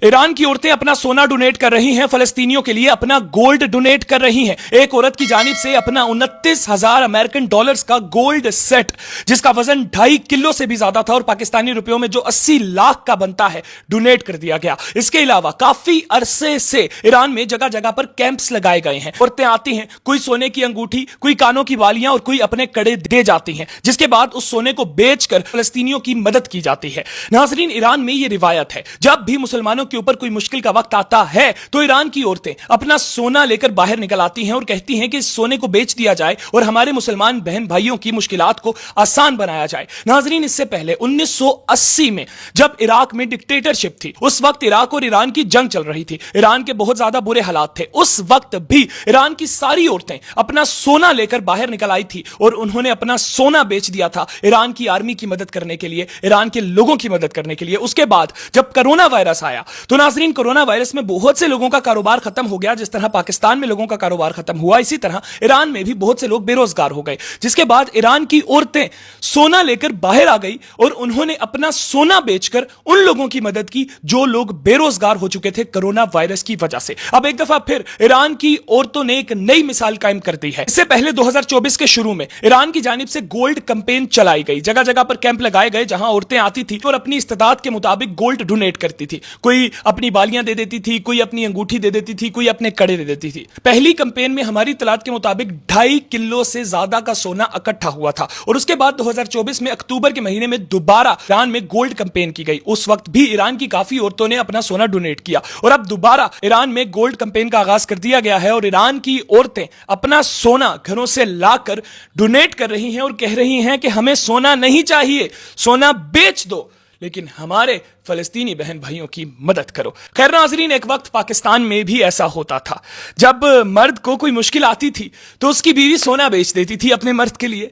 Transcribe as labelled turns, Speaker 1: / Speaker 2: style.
Speaker 1: Iran की औरतें अपना सोना डोनेट कर रही हैं, फलस्तीनियों के लिए अपना गोल्ड डोनेट कर रही हैं। एक औरत की जानिब से अपना 29,000 अमेरिकन डॉलर्स का गोल्ड सेट, जिसका वजन 2.5 किलो से भी ज्यादा था और पाकिस्तानी रुपयों में जो 80 लाख का बनता है, डोनेट कर दिया गया। इसके अलावा काफी अरसे से ईरान में जगह जगह पर कैंप्स लगाए गए हैं। औरतें आती हैं, कोई सोने की अंगूठी, कोई कानों की बालियां और कोई अपने कड़े दे जाती हैं, जिसके बाद उस सोने को बेचकर फलस्तीनियों की मदद की जाती है। नाजरीन, ईरान में यह रिवायत है, जब भी मुसलमानों के ऊपर कोई मुश्किल का वक्त आता है तो ईरान की औरतें अपना सोना लेकर बाहर निकल आती हैं और कहती हैं कि इस सोने को बेच दिया जाए और हमारे मुसलमान बहन भाइयों की मुश्किलात को आसान बनाया जाए। नाजरीन, इससे पहले 1980 में जब इराक में डिक्टेटरशिप थी, उस वक्त इराक और ईरान की जंग चल रही थी। ईरान के बहुत ज्यादा बुरे हालात थे। उस वक्त भी ईरान की सारी औरतें अपना सोना लेकर बाहर निकल आई थी और उन्होंने अपना सोना बेच दिया था ईरान की आर्मी की मदद करने के लिए, ईरान के लोगों की मदद करने के लिए। उसके बाद जब कोरोना वायरस आया तो नाजरीन, कोरोना वायरस में बहुत से लोगों का कारोबार खत्म हो गया। जिस तरह पाकिस्तान में लोगों का कारोबार खत्म हुआ, इसी तरह ईरान में भी बहुत से लोग बेरोजगार हो गए, जिसके बाद ईरान की औरतें सोना लेकर बाहर आ गई और उन्होंने अपना सोना बेचकर उन लोगों की मदद की जो लोग बेरोजगार हो चुके थे कोरोना वायरस की वजह से। अब एक दफा फिर ईरान की औरतों ने एक नई मिसाल कायम कर दी है। इससे पहले 2024 के शुरू में ईरान की जानिब से गोल्ड कैंपेन चलाई गई। जगह जगह पर कैंप लगाए गए जहां औरतें आती थी और अपनी इस्तेदाद के मुताबिक गोल्ड डोनेट करती थी। कोई अपनी बालियां दे देती थी, कोई अपनी अंगूठी दे देती थी, कोई अपने कड़े दे देती थी। पहली कैंपेन में हमारी इत्तलात के मुताबिक 2.5 किलो से ज्यादा का सोना इकट्ठा हुआ था और उसके बाद 2024 में अक्टूबर के महीने में दोबारा ईरान में गोल्ड कैंपेन की गई। उस वक्त भी ईरान की काफी औरतों ने अपना सोना डोनेट किया और अब दोबारा ईरान में गोल्ड कैंपेन का आगाज कर दिया गया है और ईरान की औरतें अपना सोना घरों से लाकर डोनेट कर रही हैं और कह रही हैं कि हमें सोना नहीं चाहिए, सोना बेच दो, लेकिन हमारे फलस्तीनी बहन भाइयों की मदद करो। खैर नाजरीन, एक वक्त पाकिस्तान में भी ऐसा होता था। जब मर्द को कोई मुश्किल आती थी तो उसकी बीवी सोना बेच देती थी अपने मर्द के लिए।